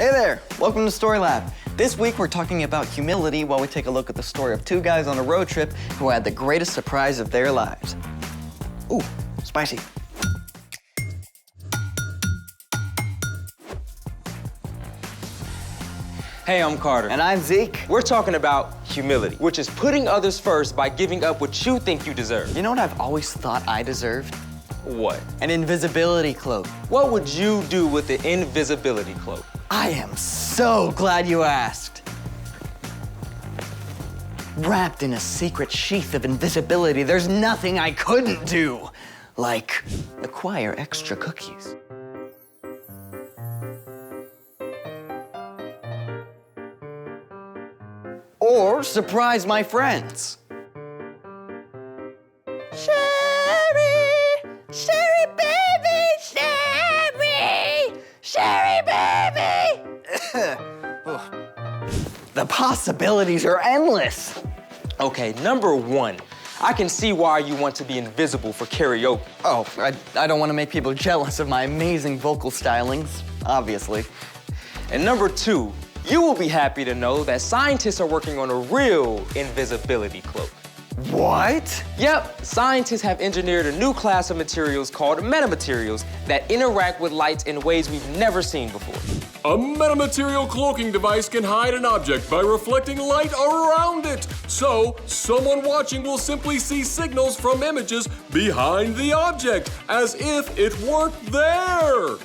Hey there, welcome to Story Lab. This week we're talking about humility while we take a look at the story of two guys on a road trip who had the greatest surprise of their lives. Ooh, spicy. Hey, I'm Carter. And I'm Zeke. We're talking about humility, which is putting others first by giving up what you think you deserve. You know what I've always thought I deserved? What? An invisibility cloak. What would you do with the invisibility cloak? I am so glad you asked. Wrapped in a secret sheath of invisibility, there's nothing I couldn't do. Like acquire extra cookies. Or surprise my friends. Sherry, Sherry baby, Sherry, Sherry baby. The possibilities are endless. Okay, number one, I can see why you want to be invisible for karaoke. Oh, I don't want to make people jealous of my amazing vocal stylings, obviously. And number two, you will be happy to know that scientists are working on a real invisibility cloak. What? Yep, scientists have engineered a new class of materials called metamaterials that interact with light in ways we've never seen before. A metamaterial cloaking device can hide an object by reflecting light around it. So, someone watching will simply see signals from images behind the object, as if it weren't there.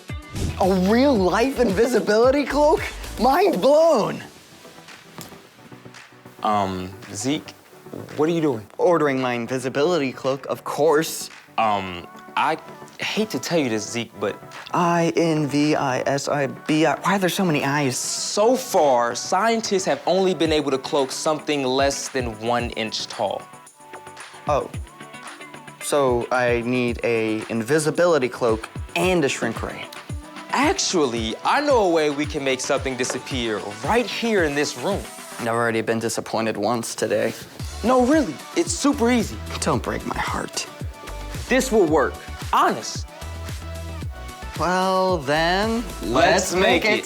A real-life invisibility cloak? Mind blown. Zeke, what are you doing? Ordering my invisibility cloak, of course. I hate to tell you this, Zeke, but I-N-V-I-S-I-B-I. Why are there so many I's? so far, scientists have only been able to cloak something less than 1 inch tall. Oh. So I need a invisibility cloak and a shrink ray. Actually, I know a way we can make something disappear right here in this room. I've already been disappointed once today. No, really, it's super easy. Don't break my heart. This will work, honest. Well, then, let's make it.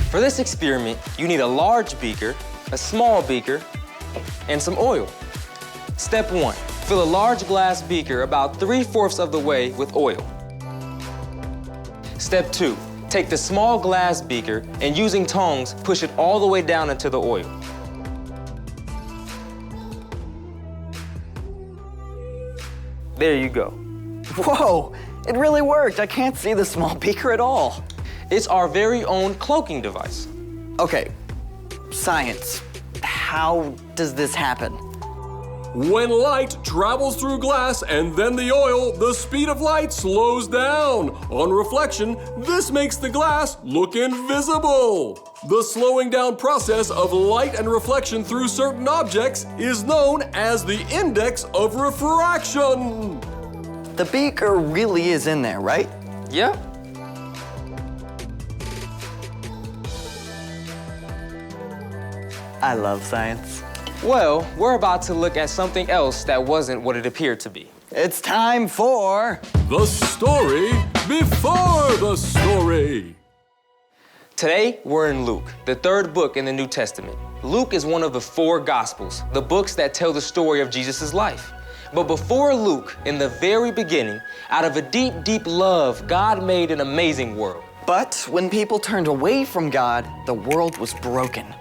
For this experiment, you need a large beaker, a small beaker, and some oil. Step 1, fill a large glass beaker about 3/4 of the way with oil. Step 2, take the small glass beaker and using tongs, push it all the way down into the oil. There you go. Whoa, it really worked. I can't see the small beaker at all. It's our very own cloaking device. Okay, science. How does this happen? When light travels through glass and then the oil, the speed of light slows down. On reflection, this makes the glass look invisible. The slowing down process of light and reflection through certain objects is known as the index of refraction. The beaker really is in there, right? Yeah. I love science. Well, we're about to look at something else that wasn't what it appeared to be. It's time for... The story before the story. Today, we're in Luke, the 3rd book in the New Testament. Luke is one of the 4 Gospels, the books that tell the story of Jesus' life. But before Luke, in the very beginning, out of a deep, deep love, God made an amazing world. But when people turned away from God, the world was broken.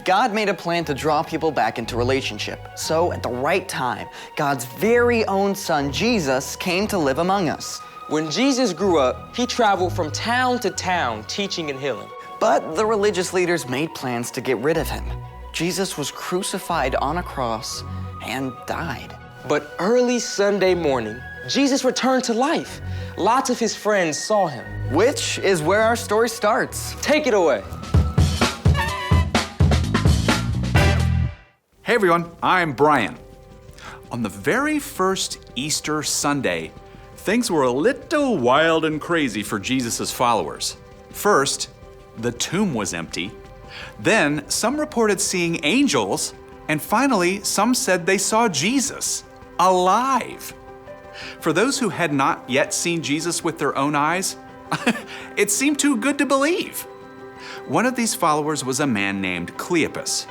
God made a plan to draw people back into relationship. So at the right time, God's very own son, Jesus, came to live among us. When Jesus grew up, he traveled from town to town, teaching and healing. But the religious leaders made plans to get rid of him. Jesus was crucified on a cross and died. But early Sunday morning, Jesus returned to life. Lots of his friends saw him. Which is where our story starts. Take it away. Hey everyone, I'm Brian. On the very first Easter Sunday, things were a little wild and crazy for Jesus' followers. First, the tomb was empty. Then, some reported seeing angels. And finally, some said they saw Jesus, alive. For those who had not yet seen Jesus with their own eyes, it seemed too good to believe. One of these followers was a man named Cleopas.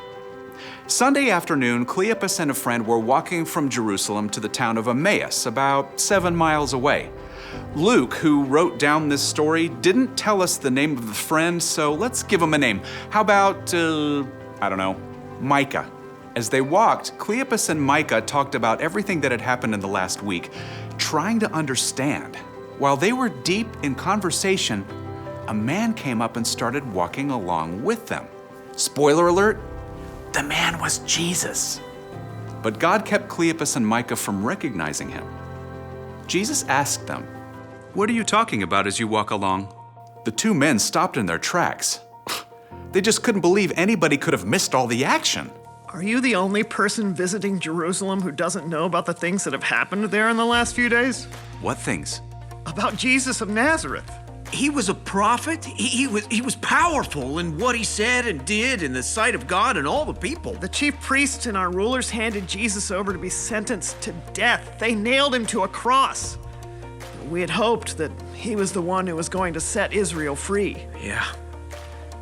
Sunday afternoon, Cleopas and a friend were walking from Jerusalem to the town of Emmaus, about 7 miles away. Luke, who wrote down this story, didn't tell us the name of the friend, so let's give him a name. How about, Micah? As they walked, Cleopas and Micah talked about everything that had happened in the last week, trying to understand. While they were deep in conversation, a man came up and started walking along with them. Spoiler alert, the man was Jesus. But God kept Cleopas and Micah from recognizing him. Jesus asked them, "What are you talking about as you walk along?" The two men stopped in their tracks. They just couldn't believe anybody could have missed all the action. Are you the only person visiting Jerusalem who doesn't know about the things that have happened there in the last few days? What things? About Jesus of Nazareth. He was a prophet. He was powerful in what he said and did in the sight of God and all the people. The chief priests and our rulers handed Jesus over to be sentenced to death. They nailed him to a cross. We had hoped that he was the one who was going to set Israel free. Yeah.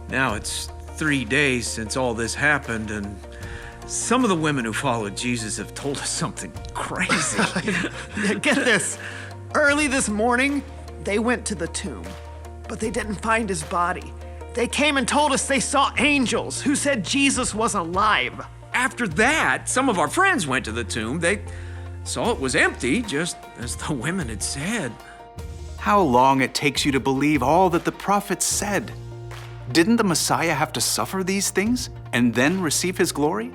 Now it's 3 days since all this happened, and some of the women who followed Jesus have told us something crazy. Get this. Early this morning, they went to the tomb, but they didn't find his body. They came and told us they saw angels who said Jesus was alive. After that, some of our friends went to the tomb. They saw it was empty, just as the women had said. How long it takes you to believe all that the prophets said. Didn't the Messiah have to suffer these things and then receive his glory?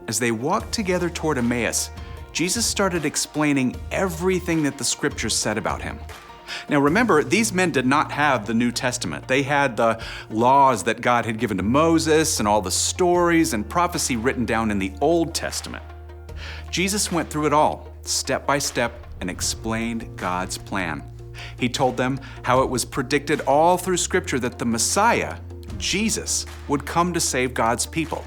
As they walked together toward Emmaus, Jesus started explaining everything that the scriptures said about him. Now remember, these men did not have the New Testament. They had the laws that God had given to Moses and all the stories and prophecy written down in the Old Testament. Jesus went through it all, step by step, and explained God's plan. He told them how it was predicted all through Scripture that the Messiah, Jesus, would come to save God's people,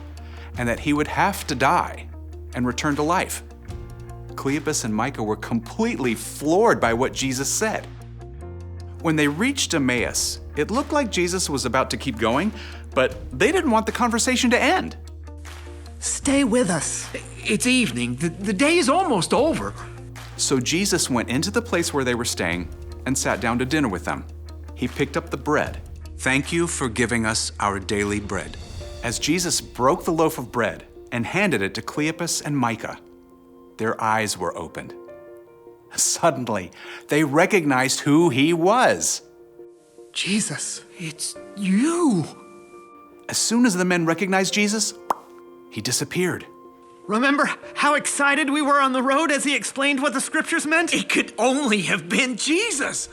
and that he would have to die and return to life. Cleopas and Micah were completely floored by what Jesus said. When they reached Emmaus, it looked like Jesus was about to keep going, but they didn't want the conversation to end. Stay with us. It's evening. The day is almost over. So Jesus went into the place where they were staying and sat down to dinner with them. He picked up the bread. "Thank you for giving us our daily bread." As Jesus broke the loaf of bread and handed it to Cleopas and Micah, their eyes were opened. Suddenly, they recognized who he was. Jesus. It's you. As soon as the men recognized Jesus, he disappeared. Remember how excited we were on the road as he explained what the scriptures meant? It could only have been Jesus.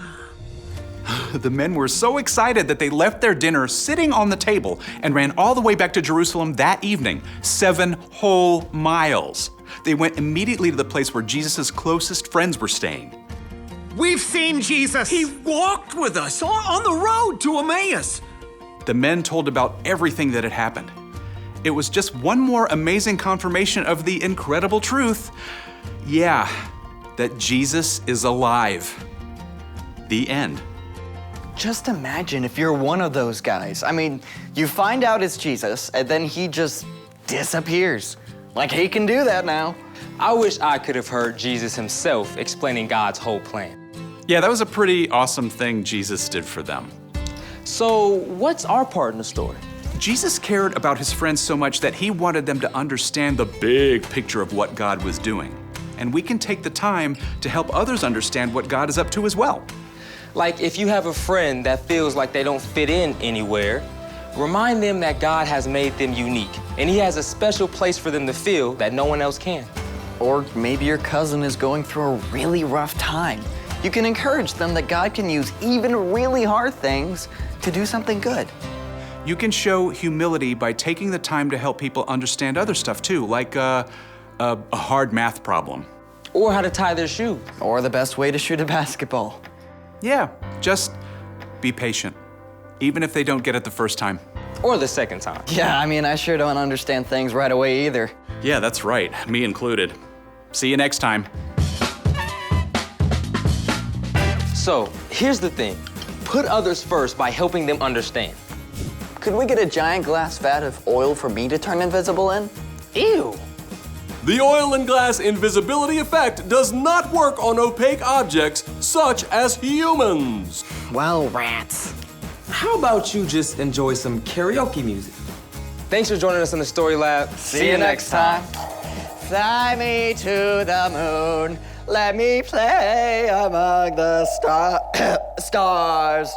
The men were so excited that they left their dinner sitting on the table and ran all the way back to Jerusalem that evening, 7 whole miles. They went immediately to the place where Jesus' closest friends were staying. We've seen Jesus. He walked with us on the road to Emmaus. The men told about everything that had happened. It was just one more amazing confirmation of the incredible truth. Yeah, that Jesus is alive. The end. Just imagine if you're one of those guys. I mean, you find out it's Jesus, and then he just disappears. Like he can do that now. I wish I could have heard Jesus himself explaining God's whole plan. Yeah, that was a pretty awesome thing Jesus did for them. So, what's our part in the story? Jesus cared about his friends so much that he wanted them to understand the big picture of what God was doing. And we can take the time to help others understand what God is up to as well. Like if you have a friend that feels like they don't fit in anywhere, remind them that God has made them unique, and he has a special place for them to feel that no one else can. Or maybe your cousin is going through a really rough time. You can encourage them that God can use even really hard things to do something good. You can show humility by taking the time to help people understand other stuff too, like a hard math problem. Or how to tie their shoe. Or the best way to shoot a basketball. Yeah, just be patient, even if they don't get it the first time. Or the second time. Yeah, I mean, I sure don't understand things right away either. Yeah, that's right, me included. See you next time. So, here's the thing. Put others first by helping them understand. Could we get a giant glass vat of oil for me to turn invisible in? Ew. The oil and glass invisibility effect does not work on opaque objects such as humans. Well, rats. How about you just enjoy some karaoke music? Thanks for joining us in the Story Lab. See you next time. Fly me to the moon. Let me play among the stars.